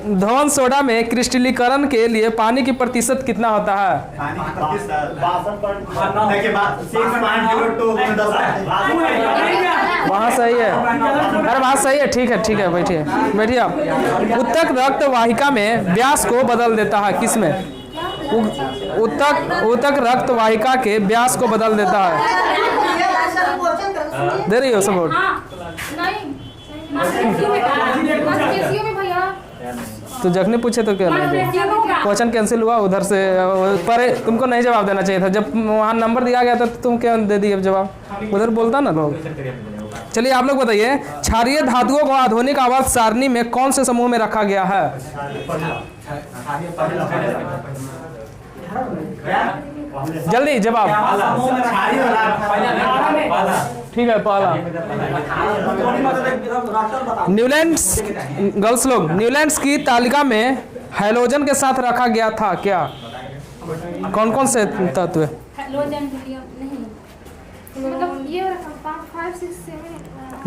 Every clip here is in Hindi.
धवन सोडा में क्रिस्टलीकरण के लिए पानी की प्रतिशत कितना होता है? वहाँ सही है, अरे वहाँ सही है, ठीक है, बैठिए बैठिए आप। उत्तक रक्त वाहिका में व्यास को बदल देता है, किसमें? उत्तक रक्त वाहिका के व्यास को बदल देता है। दे रही हो सपोर्ट? तो जखने पूछे तो क्या नहीं दिया? क्वेश्चन कैंसिल हुआ उधर से, पर तुमको नहीं जवाब देना चाहिए था। जब वहाँ नंबर दिया गया था तो तुम क्या दे दिए जवाब? उधर बोलता ना लोग। चलिए आप लोग बताइए, क्षारीय धातुओं को आधुनिक आवर्त सारणी में कौन से समूह में रखा गया है? जल्दी जवाब। ठीक है, पहला न्यूलैंड्स, गर्ल्स लोग, न्यूलैंड्स की तालिका में हैलोजन के साथ रखा गया था क्या? कौन कौन से तत्व?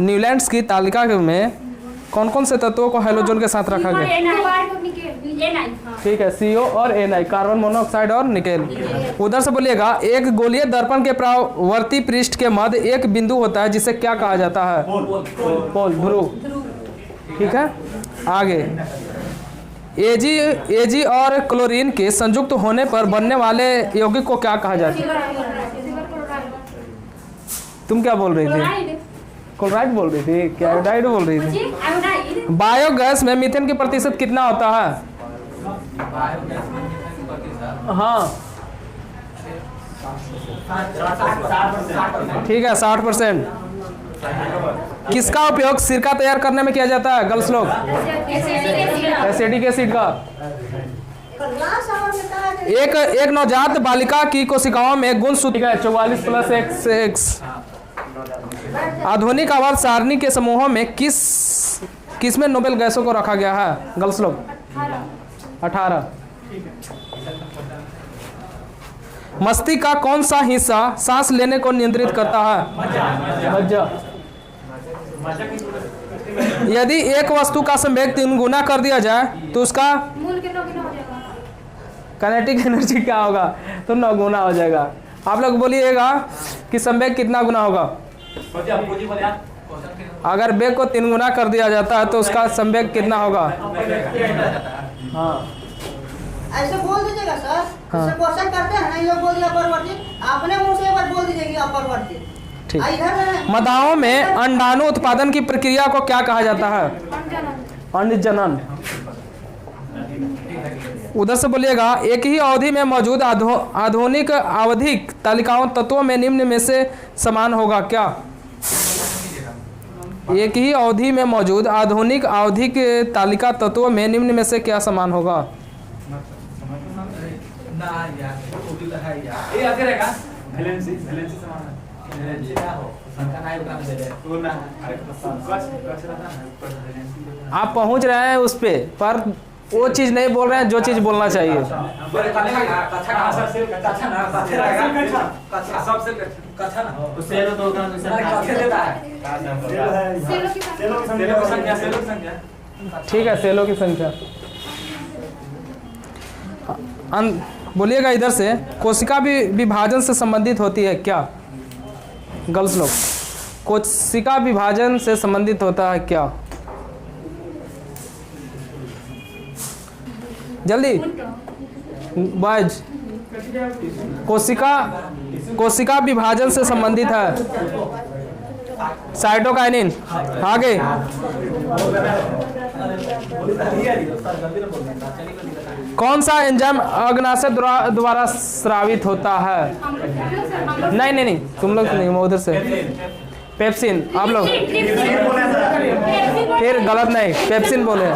न्यूलैंड्स की तालिका में कौन कौन से तत्वों को हैलोजन के साथ रखा गया? ठीक है, CO और Na, कार्बन मोनोऑक्साइड और निकेल। उधर से बोलिएगा, एक गोलीय दर्पण के परावर्ती पृष्ठ के मध्य एक बिंदु होता है जिसे क्या कहा जाता है? पोल, ध्रुव। ठीक है, आगे Ag और क्लोरीन के संयुक्त होने पर बनने वाले यौगिक को क्या कहा जाता है? तुम क्या बोल रही थी? क्लोराइड बोल रही थी क्या? आयोडाइड बोल रही थी? बायोगैस में मीथेन की प्रतिशत कितना होता है? हाँ ठीक है, 60%। किसका उपयोग सिरका तैयार करने में किया जाता है गर्ल्स लोग? एसिटिक एसिड का। एक नवजात बालिका की कोशिकाओं में गुण सूत्र है 44+X। आधुनिक आवर्त सारणी के समूहों में किस में नोबेल गैसों को रखा गया है गर्ल्स लोग? 18। मस्तिष्क का कौन सा हिस्सा सांस लेने को नियंत्रित करता है? मज्जा। यदि एक वस्तु का संवेग 3 गुना कर दिया जाए तो उसका काइनेटिक एनर्जी क्या होगा? तो 9 गुना हो जाएगा। आप लोग बोलिएगा कि संवेग कितना गुना होगा? अगर वेग को 3 गुना कर दिया जाता है तो उसका संवेग कितना होगा? हाँ ऐसे बोल दीजिएगा सर। हाँ। क्वेश्चन करते हैं ना, ये लोग बोल दिया अपरवर्ती, आपने मुंह से एक बार बोल दीजिएगी अपरवर्ती। ठीक। मदाओं में अंडाणु उत्पादन की प्रक्रिया को क्या कहा जाता है? अंडजनन। उधर से बोलिएगा, एक ही अवधि में मौजूद आधुनिक आवधिक तालिकाओं तत्वों में निम्न में से समान होगा क्या? एक ही अवधि में मौजूद आधुनिक आवधिक तालिका तत्वों में निम्न में से क्या समान होगा? आप पहुंच रहे हैं उस पे, पर वो चीज नहीं बोल रहे हैं जो चीज बोलना चाहिए। ठीक है, सेलों की संख्या। बोलिएगा इधर से, कोशिका भी विभाजन से संबंधित होती है क्या गर्ल्स लोग? कोशिका विभाजन से संबंधित होता है क्या? जल्दी बॉयज। कोशिका विभाजन से संबंधित है साइटोकाइनिन। आगे कौन सा एंजाइम अग्नाशय द्वारा स्रावित होता है? नहीं, तुम लोग नहीं, उधर से पेप्सिन। आप लोग फिर गलत नहीं, पेप्सिन बोले।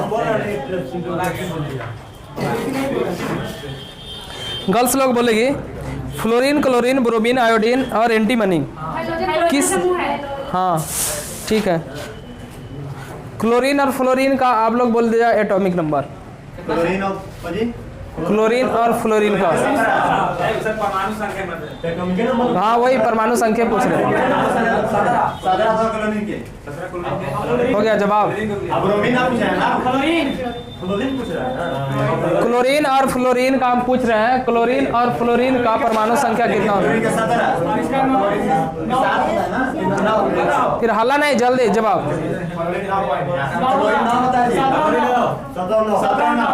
गर्ल्स लोग बोलेगी फ्लोरीन, क्लोरीन, ब्रोमीन, आयोडीन और एंटीमनी किस? हाँ ठीक है। क्लोरीन और फ्लोरीन का आप लोग बोल दिया एटॉमिक नंबर। क्लोरीन और फ्लोरीन का? परमाणु संख्या हाँ वही परमाणु संख्या पूछ रहे हैं। हो गया जवाब। क्लोरीन और फ्लोरीन का हम पूछ रहे हैं, क्लोरीन और फ्लोरीन का परमाणु संख्या कितना होता है? फिर हल्ला नहीं, जल्दी जवाब।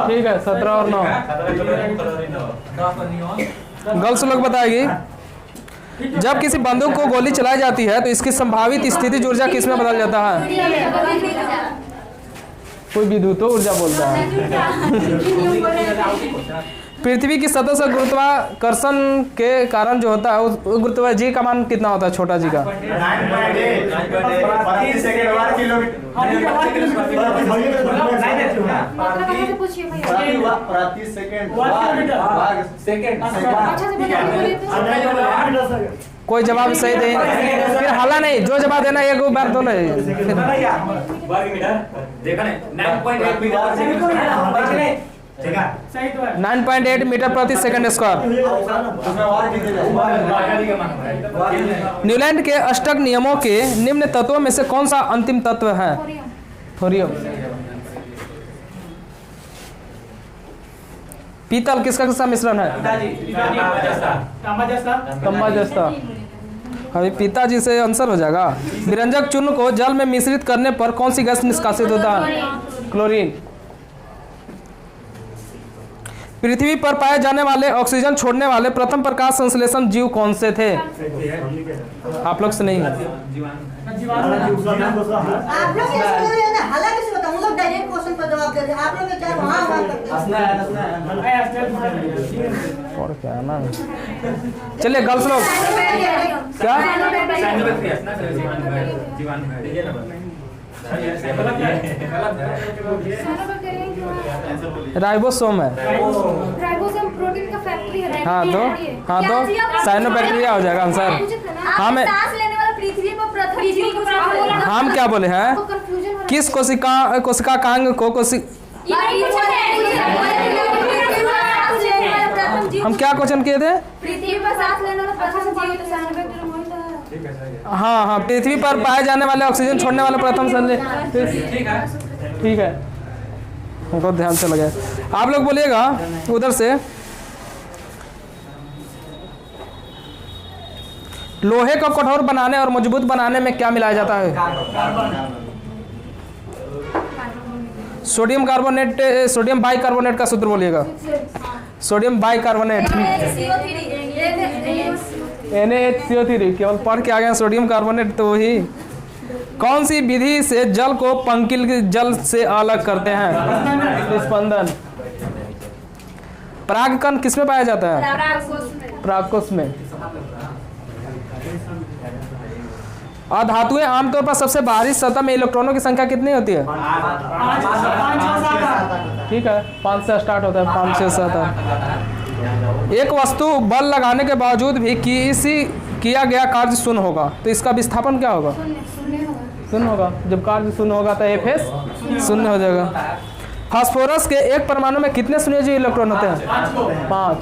ठीक है 17 और 9। गर्ल्स लोग बताएगी, जब किसी बंदूक को गोली चलाई जाती है तो इसकी संभावित स्थितिज ऊर्जा किस में बदल जाता है? कोई विद्युत ऊर्जा बोलता है। पृथ्वी की सतह से गुरुत्वाकर्षण के कारण जो होता है उस गुरुत्व जी का मान कितना होता है? छोटा जी का कोई जवाब सही दे, फिर हल्ला नहीं, जो जवाब देना एक बार दो 9.8 मीटर प्रति सेकंड स्क्वायर। न्यूलैंड के अष्टक नियमों के निम्न तत्वों में से कौन सा अंतिम तत्व है? थोरियम। पीतल किसका किसका मिश्रण है? तांबा जस्ता। अभी पिताजी से आंसर हो जाएगा। विरंजक चूर्ण को जल में मिश्रित करने पर कौन सी गैस निष्कासित होता है? क्लोरीन। पृथ्वी पर पाए जाने वाले ऑक्सीजन छोड़ने वाले प्रथम प्रकाश संश्लेषण जीव कौन से थे? आप लोग से नहीं है। आप लोग ये सुन रहे हैं ना, हालांकि से बताऊं, लोग डायरेक्ट क्वेश्चन पर जवाब दे रहे हैं। आप लोग क्या वहां और क्या है ना, चलिए गर्ल्स लोग क्या राइबोसोम है। राइबोसोम प्रोटीन का फैक्ट्री है। हाँ तो साइनोबैक्टीरिया हो जाएगा आंसर। हाँ मैं सांस लेने वाला पृथ्वी पर प्रथम जीव। हम क्या बोले हैं? किस कोशिकांग को हम क्या क्वेश्चन किए थे? पृथ्वी पर सांस लेने वाला प्रथम जीव तो साइनोबैक्टीरियम। हाँ हाँ, पृथ्वी पर पाए जाने वाले ऑक्सीजन छोड़ने वाला प्रथम ठीक है, हमको ध्यान से लगे। आप लोग बोलिएगा उधर से, लोहे को कठोर बनाने और मजबूत बनाने में क्या मिलाया जाता है? सोडियम कार्बोनेट, सोडियम बाइकार्बोनेट का सूत्र बोलिएगा। सोडियम बाइकार्बोनेट NaHCO3, केवल पढ़ के आ गए सोडियम कार्बोनेट तो वही। कौन सी विधि से जल को पंकिल जल से अलग करते हैं? निस्पंदन। परागकण किसमें पाया जाता है? परागकोश में। अधातुएं आमतौर पर सबसे बाहरी सतह में इलेक्ट्रॉनों की संख्या कितनी होती है? ठीक है, 5 से स्टार्ट होता है, 5 से 7। एक वस्तु बल लगाने के बावजूद भी किया गया कार्य शून्य होगा तो इसका विस्थापन क्या होगा? शून्य होगा। जब कार्य शून्य होगा तो Fs शून्य हो जाएगा। फास्फोरस के एक परमाणु में कितने संयोजी इलेक्ट्रॉन होते हैं? 5।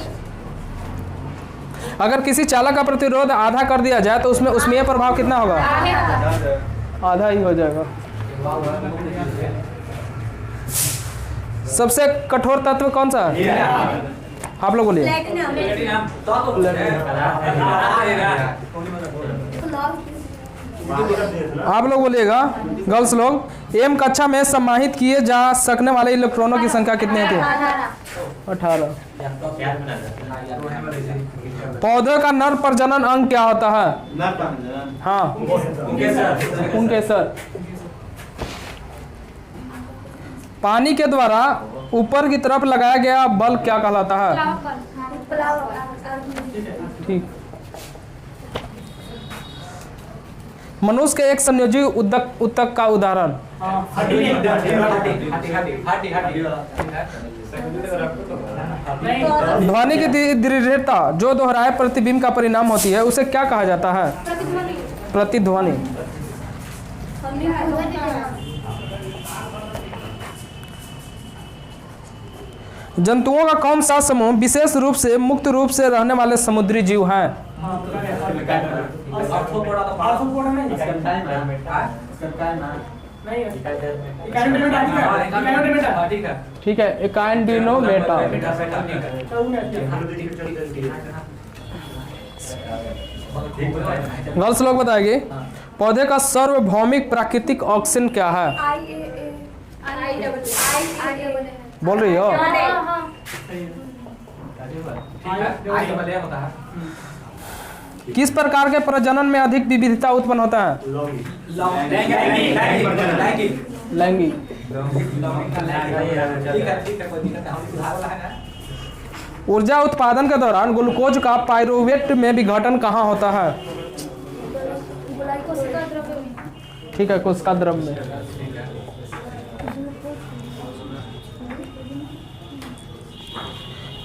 अगर किसी चालक का प्रतिरोध आधा कर दिया जाए तो उसमें ऊष्मीय प्रभाव कितना होगा? आधा ही हो जाएगा। सबसे कठोर तत्व कौन सा है? आप लोग बोलिए। आप लोग बोलिएगा गर्ल्स लोग। एम कक्षा में समाहित किए जा सकने वाले इलेक्ट्रॉनों की संख्या कितनी होती है? 18। पौधे का नर प्रजनन अंग क्या होता है? हाँ, पुंकेसर। पानी के द्वारा ऊपर की तरफ लगाया गया बल क्या कहलाता है? ठीक। मनुष्य के एक संयोजी ऊतक का उदाहरण? ध्वनि की दृढ़ता जो दोहराए प्रतिबिंब का परिणाम होती है उसे क्या कहा जाता है? प्रतिध्वनि। जंतुओं का कौन सा समूह विशेष रूप से मुक्त रूप से रहने वाले समुद्री जीव हैं? ठीक है, एकाइंडिनोमेटा। गर्ल्स लोग बताएंगे पौधे का सार्वभौमिक प्राकृतिक ऑक्सीजन क्या है? बोल रही हो? किस प्रकार के प्रजनन में अधिक विविधता उत्पन्न होता है? लैंगिक। ऊर्जा उत्पादन के दौरान ग्लूकोज का पाइरूवेट में विघटन कहाँ होता है? ठीक है, कोशिका द्रव में।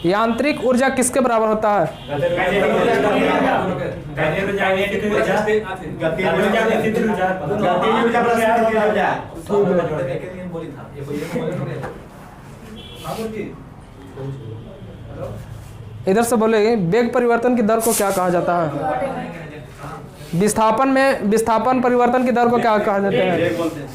यांत्रिक ऊर्जा किसके बराबर होता है? इधर से बोले वेग परिवर्तन की दर को क्या कहा जाता है? विस्थापन परिवर्तन की दर को क्या कहा जाता है?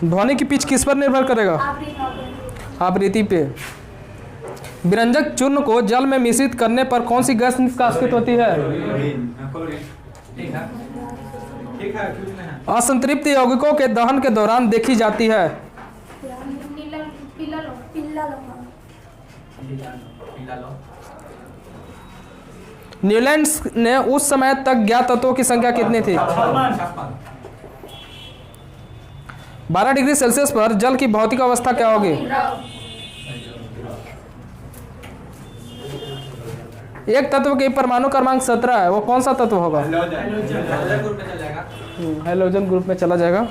ध्वनि की पिच किस पर निर्भर करेगा? आवृत्ति पे। विरंजक चूर्ण को जल में मिश्रित करने पर कौन सी गैस निष्कासित होती है? असंतृप्त यौगिकों के दहन के दौरान देखी जाती है। न्यूलैंड्स ने उस समय तक ज्ञात तत्वों की संख्या कितनी थी? 12 डिग्री सेल्सियस पर जल की भौतिक अवस्था क्या होगी? एक तत्व की परमाणु क्रमांक 17 है, वो कौन सा तत्व होगा? हाइड्रोजन ग्रुप में चला जाएगा।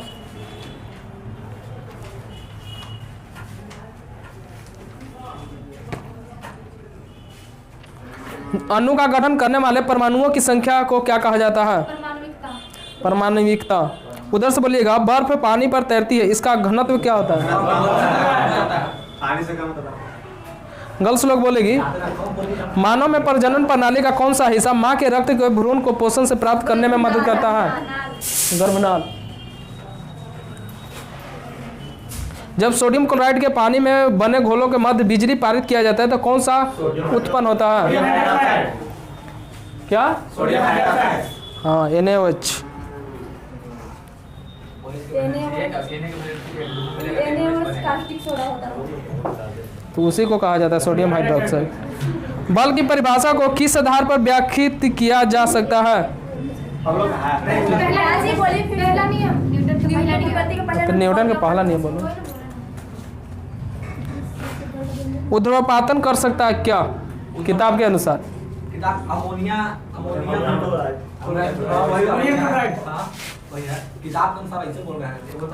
अणु का गठन करने वाले परमाणुओं की संख्या को क्या कहा जाता है? परमाणविकता। उधर से बोलिएगा बर्फ पानी पर तैरती है, इसका घनत्व क्या होता है? पानी से कम होता है। गर्ल्स लोग बोलेगी मानव में प्रजनन प्रणाली का कौन सा हिस्सा माँ के रक्त के भ्रूण को पोषण से प्राप्त करने में मदद करता है? गर्भनाल। जब सोडियम क्लोराइड के पानी में बने घोलों के मध्य बिजली पारित किया जाता है तो कौन सा उत्पन्न होता है? क्या? हाँ, NaOH। तो उसी को कहा जाता है सोडियम हाइड्रोक्साइड। बल की परिभाषा को किस आधार पर व्याख्यात किया जा सकता है? न्यूटन का पहला नियम बोलो। ऊर्ध्वपातन कर सकता है क्या किताब के अनुसार?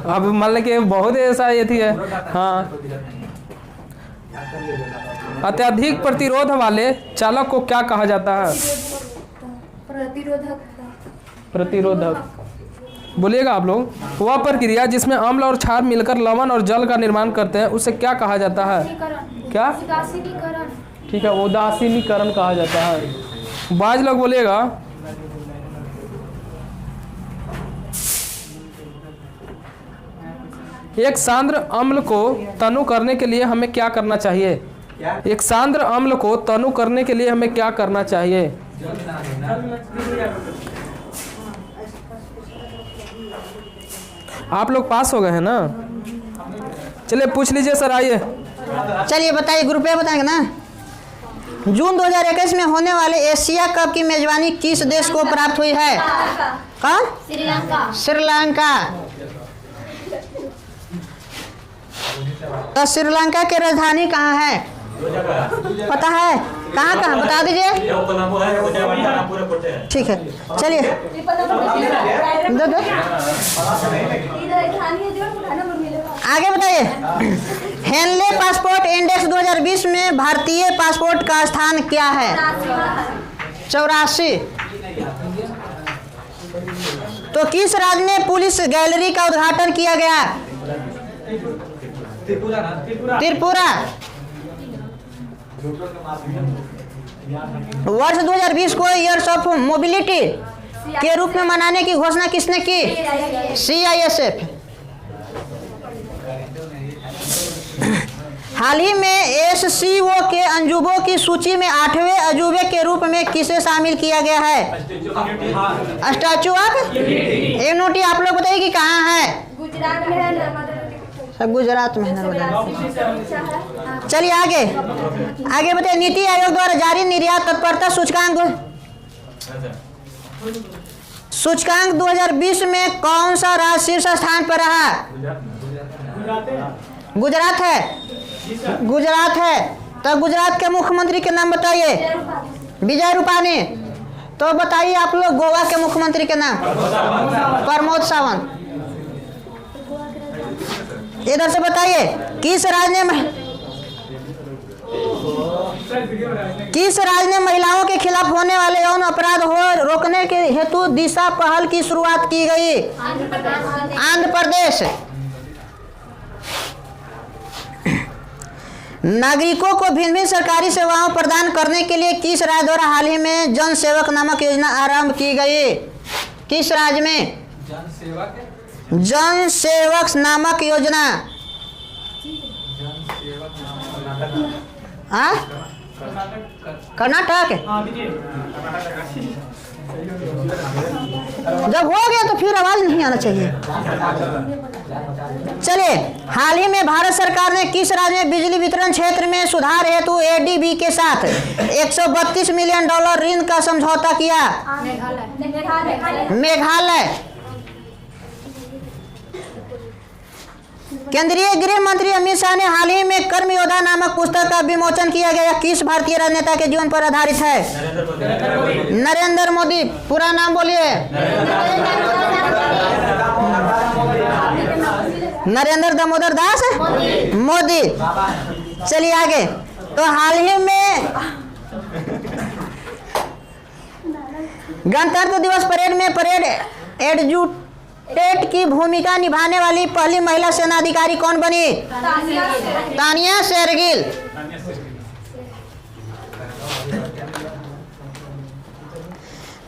अब मान लें कि बहुत ऐसा ये थी है। हाँ, अत्यधिक प्रतिरोध वाले चालक को क्या कहा जाता है? प्रतिरोधक। बोलिएगा आप लोग। वह प्रक्रिया जिसमें अम्ल और क्षार मिलकर लवण और जल का निर्माण करते हैं उसे क्या कहा जाता है? क्या? ठीक है, उदासीनीकरण कहा जाता है। बाज लोग बोलिएगा एक सांद्र अम्ल को तनु करने के लिए हमें क्या करना चाहिए? एक सांद्र अम्ल को तनु करने के लिए हमें क्या करना चाहिए? आप लोग पास हो गए हैं ना? चलिए पूछ लीजिए सर, आइए। चलिए बताइए, ग्रुप ए बताएंगे ना। जून 2021 में होने वाले एशिया कप की मेजबानी किस देश को प्राप्त हुई है? कौन? श्रीलंका। तो श्रीलंका की राजधानी कहाँ है? पता है? कहाँ कहाँ बता दीजिए। ठीक है, चलिए आगे बताइए। हेनले पासपोर्ट इंडेक्स 2020 में भारतीय पासपोर्ट का स्थान क्या है? 84। तो किस राज्य में पुलिस गैलरी का उद्घाटन किया गया? त्रिपुरा। वर्ष 2020 को ईयर्स ऑफ मोबिलिटी के रूप में मनाने की घोषणा किसने की? CISF। हाल ही में SCO के अजूबों की सूची में 8वें अजूबे के रूप में किसे शामिल किया गया है? Statue of unity. आप लोग बताइए कि कहाँ है? गुजरात में है। सब गुजरात में है। चलिए आगे बताइए। नीति आयोग द्वारा जारी निर्यात तत्परता सूचकांक 2020 में कौन सा राज्य शीर्ष स्थान पर रहा? गुजरात है। तो गुजरात के मुख्यमंत्री के नाम बताइए। विजय रूपानी। तो बताइए आप लोग गोवा के मुख्यमंत्री के नाम? प्रमोद सावंत। इधर से बताइए किस राज्य ने महिलाओं के खिलाफ होने वाले यौन अपराध रोकने के हेतु दिशा पहल की शुरुआत की गई? आंध्र प्रदेश। नागरिकों को भिन्न भिन्न सरकारी सेवाओं प्रदान करने के लिए किस राज्य द्वारा हाल ही में जन सेवक नामक योजना आरंभ की गई? किस राज्य में जन सेवक नामक योजना? कर्नाटक। जब हो गया तो फिर आवाज नहीं आना चाहिए। चलिए, हाल ही में भारत सरकार ने किस राज्य में बिजली वितरण क्षेत्र में सुधार हेतु ADB के साथ $132 मिलियन ऋण का समझौता किया? मेघालय। केंद्रीय गृह मंत्री अमित शाह ने हाल ही में कर्म योद्धा नामक पुस्तक का विमोचन किया गया। किस भारतीय राजनेता के जीवन पर आधारित है? नरेंद्र मोदी। पूरा नाम बोलिए। नरेंद्र दामोदर दास मोदी। चलिए आगे। तो हाल ही में गणतंत्र दिवस परेड में परेड एडजुटेंट की भूमिका निभाने वाली पहली महिला सेनाधिकारी कौन बनी? तानिया शेरगिल।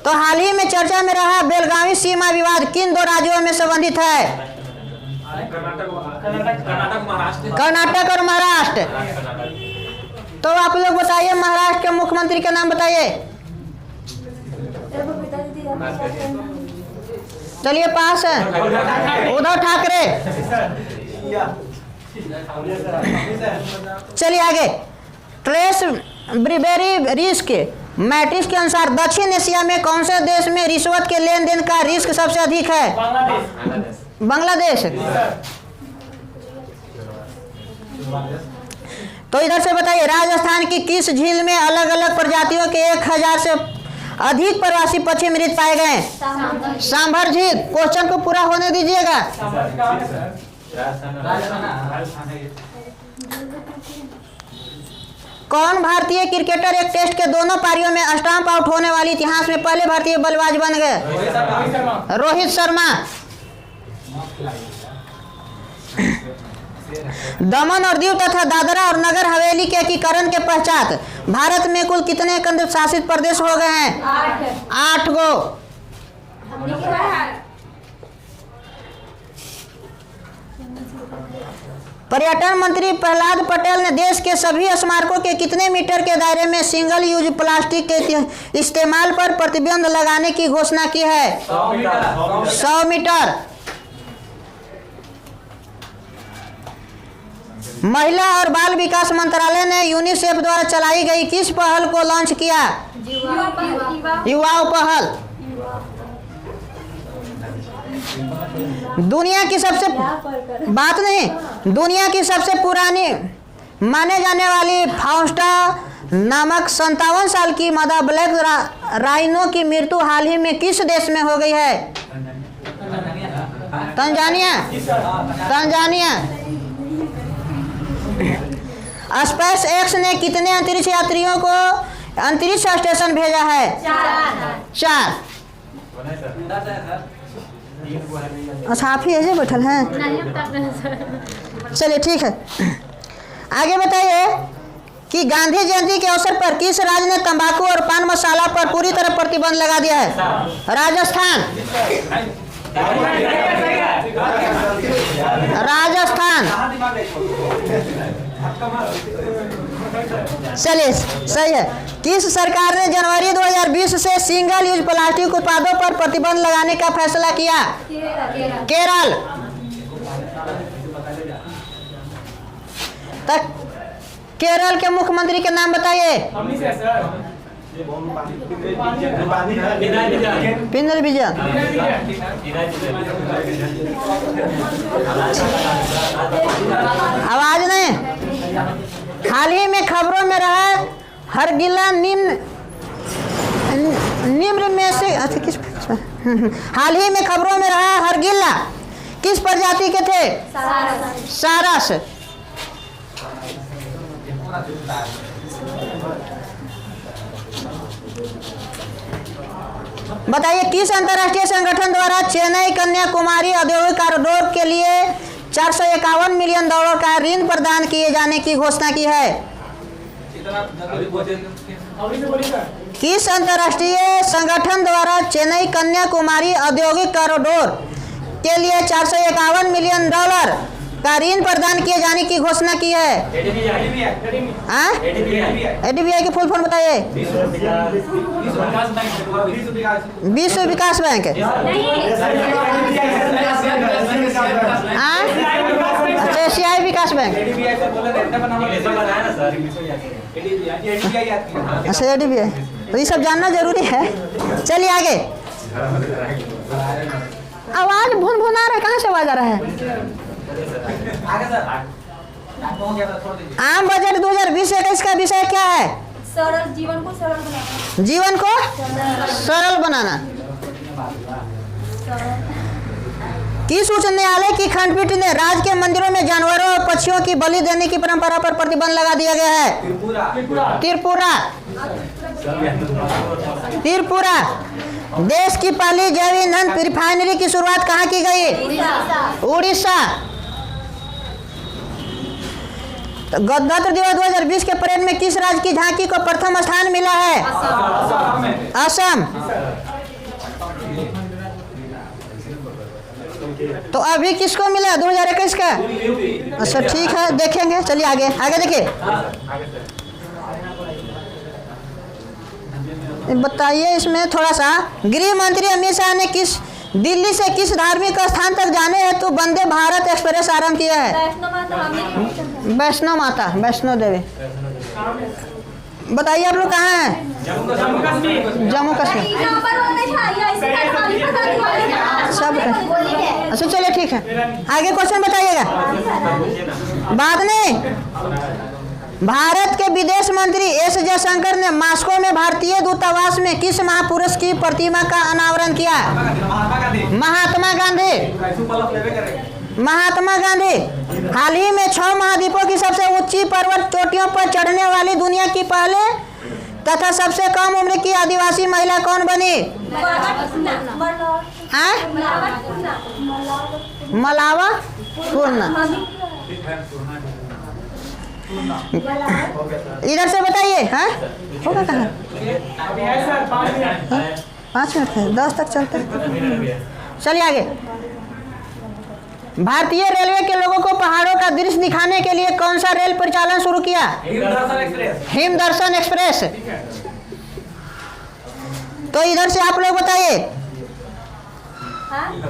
तो हाल ही में चर्चा में रहा बेलगावी सीमा विवाद किन दो राज्यों में संबंधित है? कर्नाटक और महाराष्ट्र। तो आप लोग बताइए महाराष्ट्र के मुख्यमंत्री का नाम बताइए। चलिए पास है उद्धव ठाकरे। चलिए आगे। ट्रेस ब्रिबेरी रिस्क मैट्रिक्स के अनुसार दक्षिण एशिया में कौन से देश में रिश्वत के लेन देन का रिस्क सबसे अधिक है? बांग्लादेश। तो इधर से बताइए राजस्थान की किस झील में अलग अलग प्रजातियों के 1000 से अधिक प्रवासी पक्षी मृत पाए गए? सांभर झील। क्वेश्चन को पूरा होने दीजिएगा। कौन भारतीय क्रिकेटर एक टेस्ट के दोनों पारियों में स्टंप आउट होने वाली इतिहास में पहले भारतीय बल्लेबाज बन गए? रोहित शर्मा। दमन और दीव तथा दादरा और नगर हवेली के एकीकरण के पश्चात भारत में कुल कितने केंद्र शासित प्रदेश हो गए हैं? 8 गो। पर्यटन मंत्री प्रहलाद पटेल ने देश के सभी स्मारकों के कितने मीटर के दायरे में सिंगल यूज प्लास्टिक के इस्तेमाल पर प्रतिबंध लगाने की घोषणा की है? 100 मीटर। महिला और बाल विकास मंत्रालय ने यूनिसेफ द्वारा चलाई गई किस पहल को लॉन्च किया? युवा पहल। दुनिया की सबसे पुरानी माने जाने वाली फाउस्टा नामक 57 साल की मादा ब्लैक राइनो की मृत्यु हाल ही में किस देश में हो गई है? तंजानिया। स्पेस एक्स ने कितने अंतरिक्ष यात्रियों को अंतरिक्ष स्टेशन भेजा है? 4। अच्छा आप ही ऐसे बैठल हैं। चलिए ठीक है, आगे बताइए कि गांधी जयंती के अवसर पर किस राज्य ने तंबाकू और पान मसाला पर पूरी तरह प्रतिबंध लगा दिया है? राजस्थान। राजस्थान। चलिए सही है। किस सरकार ने जनवरी 2020 से सिंगल यूज प्लास्टिक उत्पादों पर प्रतिबंध लगाने का फैसला किया? केरल। तक केरल के मुख्यमंत्री के नाम बताइए। पिनराई विजयन। आवाज नहीं। हाल ही में खबरों में रहा हरगिला निम्न में से किस हाल ही में खबरों में रहा हरगिला किस प्रजाति के थे? सारस। बताइए किस अंतर्राष्ट्रीय संगठन द्वारा चेन्नई कन्याकुमारी औद्योगिक कॉरिडोर के लिए 451 मिलियन डॉलर का ऋण प्रदान किए जाने की घोषणा की है? किस अंतर्राष्ट्रीय संगठन द्वारा चेन्नई कन्याकुमारी औद्योगिक कॉरिडोर के लिए 451 मिलियन डॉलर का ऋण प्रदान किए जाने की घोषणा की है? एडीबीआई की फुल फॉर्म बताइए। विश्व विकास बैंक। अच्छा एशियाई विकास बैंक। अच्छा एडीबीआई, तो ये सब जानना जरूरी है। चलिए आगे। आवाज भुन भुन आ रहा है, कहाँ से आवाज आ रहा है? आम बजट 2020-21 का विषय क्या है? सरल, जीवन को सरल बनाना। जीवन को सरल बनाना। किस उच्च न्यायालय की खंडपीठ ने राज्य के मंदिरों में जानवरों और पक्षियों की बलि देने की परंपरा पर प्रतिबंध लगा दिया गया है? त्रिपुरा। देश की पहली जैव ईंधन रिफाइनरी की शुरुआत कहाँ की गई? उड़ीसा। तो गणतंत्र दिवस 2020 के परेड में किस राज्य की झांकी को प्रथम स्थान मिला है? असम। तो अभी किसको मिला 2021 का? अच्छा ठीक है, देखेंगे। चलिए आगे आगे देखिए। बताइए इसमें थोड़ा सा। गृह मंत्री अमित शाह ने दिल्ली से किस धार्मिक स्थान तक जाने हेतु वंदे भारत एक्सप्रेस आरंभ किया है? वैष्णो माता, वैष्णो देवी। बताइए आप लोग कहाँ हैं? जम्मू कश्मीर। सब अच्छा चलिए ठीक है, आगे क्वेश्चन बताइएगा। बाद में भारत के विदेश मंत्री एस जयशंकर ने मॉस्को में भारतीय दूतावास में किस महापुरुष की प्रतिमा का अनावरण किया? महात्मा गांधी। महात्मा गांधी। हाल ही में 6 महाद्वीपों की सबसे ऊंची पर्वत चोटियों पर चढ़ने वाली दुनिया की पहले तथा सबसे कम उम्र की आदिवासी महिला कौन बनी? मलावा पूर्णा। इधर से बताइए। हाँ होगा कहाँ? 5 मिनट है, 10 तक चलते। चलिए आगे। भारतीय रेलवे के लोगों को पहाड़ों का दृश्य दिखाने के लिए कौन सा रेल परिचालन शुरू किया? हिमदर्शन एक्सप्रेस। तो इधर से आप लोग बताइए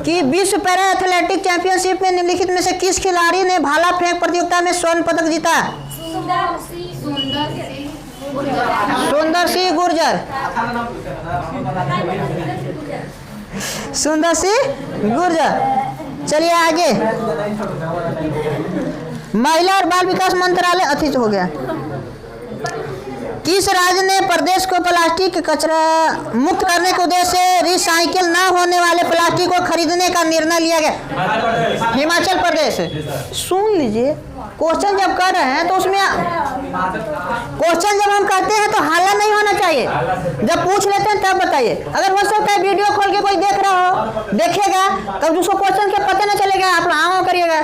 कि विश्व पैरा एथलेटिक चैंपियनशिप में निम्नलिखित में से किस खिलाड़ी ने भाला फेंक प्रतियोगिता में स्वर्ण पदक जीता? सुंदर सिंह गुर्जर। सुंदर सिंह गुर्जर। चलिए आगे। महिला और बाल विकास मंत्रालय अतीत हो गया। किस राज्य ने प्रदेश को प्लास्टिक कचरा मुक्त करने के उद्देश्य से रिसाइकिल न होने वाले प्लास्टिक को खरीदने का निर्णय लिया गया? हिमाचल प्रदेश। सुन लीजिए, क्वेश्चन जब कर रहे हैं तो उसमें क्वेश्चन जब हम करते हैं तो हल्ला नहीं होना चाहिए। जब पूछ लेते हैं तब बताइए। अगर हो सकता है वीडियो खोल के देखेगा तब उसको क्वेश्चन के पता न चलेगा, आप हाँ करिएगा।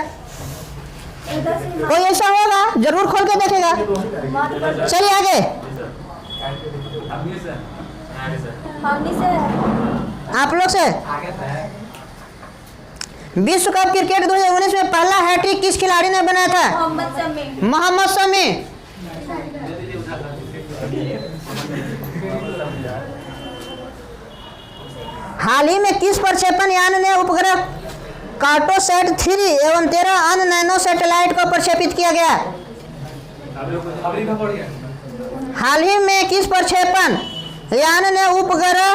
कोई ऐसा होगा जरूर खोल के देखेगा। चलिए आगे। आप लोग से विश्व कप क्रिकेट 2019 में पहला हैट्रिक किस खिलाड़ी ने बनाया था? मोहम्मद शमी। हाल ही में किस प्रक्षेपण यान ने उपग्रह कार्टोसैट 3 एवं 13 अन्य नैनो सैटेलाइट को प्रक्षेपित किया गया? हाल ही में किस प्रक्षेपण यान ने उपग्रह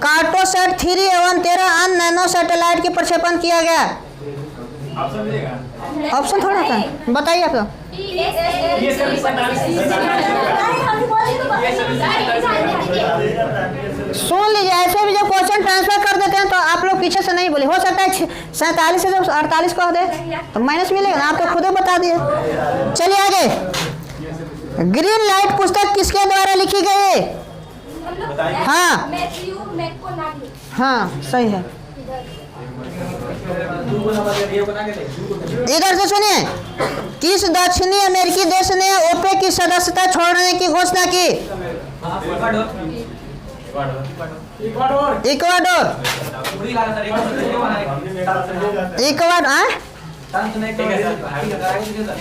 कार्टोसैट 3 एवं 13 अन्य नैनो सैटेलाइट की प्रक्षेपण किया गया? ऑप्शन थोड़ा था, बताइए आप। सुन लीजिए, ऐसे भी जब क्वेश्चन ट्रांसफर कर देते हैं तो आप लोग पीछे से नहीं बोले। हो सकता है 47 से जब 48 कह दे तो माइनस मिलेगा ना, आप तो खुद ही बता दिए। चलिए आगे। ग्रीन लाइट पुस्तक किसके द्वारा लिखी गई? हाँ हाँ सही है। इधर से सुनिए, किस दक्षिणी अमेरिकी देश ने ओपेक की सदस्यता छोड़ने की घोषणा की? इक्वाडोर।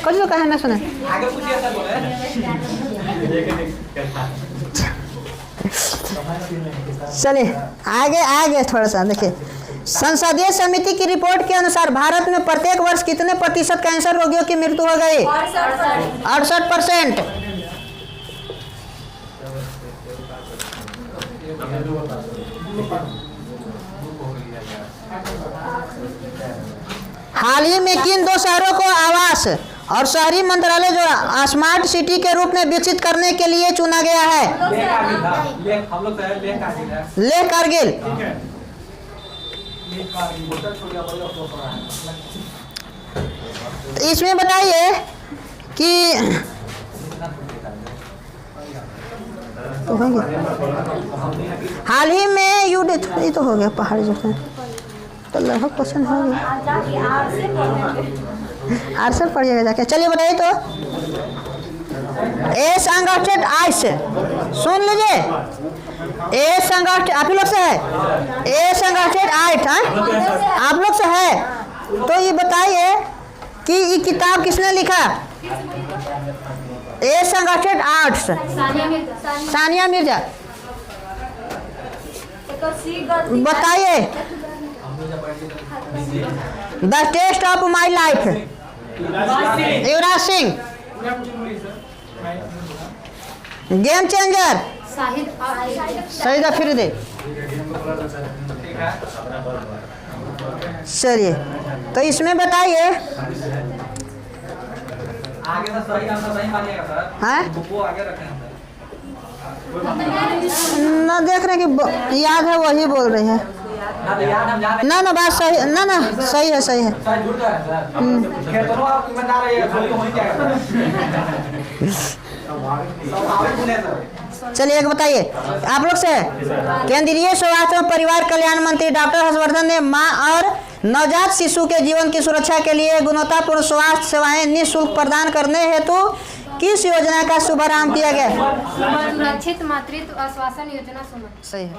कुछ तो कहा ना सुने। चलिए आगे आगे थोड़ा सा देखिए। संसदीय समिति की रिपोर्ट के अनुसार भारत में प्रत्येक वर्ष कितने प्रतिशत कैंसर रोगियों की मृत्यु हो गई? 68%। हाल ही में किन 2 शहरों को आवास और शहरी मंत्रालय जो स्मार्ट सिटी के रूप में विकसित करने के लिए चुना गया है? लेह कारगिल। इसमें बताइए कि हाल ही में ये तो हो गया पहाड़ी जो तो लगभग क्वेश्चन हो गया। आर से पढ़िएगा जाके। चलिए बताइए तो। ए संगठित आइस, सुन लीजिए। ए संगठित आप लोग से है? ए संगठित आइट आप लोग से है तो ये बताइए कि ये किताब किसने लिखा? ए संगठित आर्ट्स, सानिया मिर्जा। बताइए। The test of my life, Yuvraj Singh. Game changer, Shahid Afridi. चलिए तो इसमें बताइए। हाँ ना देख रहे कि याद है वही बोल रही है। ना ना बात सही, ना ना सही है सही है। चलिए एक बताइए आप लोग से। केंद्रीय स्वास्थ्य एवं परिवार कल्याण मंत्री डॉक्टर हर्षवर्धन ने मां और नवजात शिशु के जीवन की सुरक्षा के लिए गुणवत्तापूर्ण स्वास्थ्य सेवाएं निःशुल्क प्रदान करने हेतु किस योजना का शुभारंभ किया गया? सुरक्षित मातृत्व आश्वासन योजना। सही है।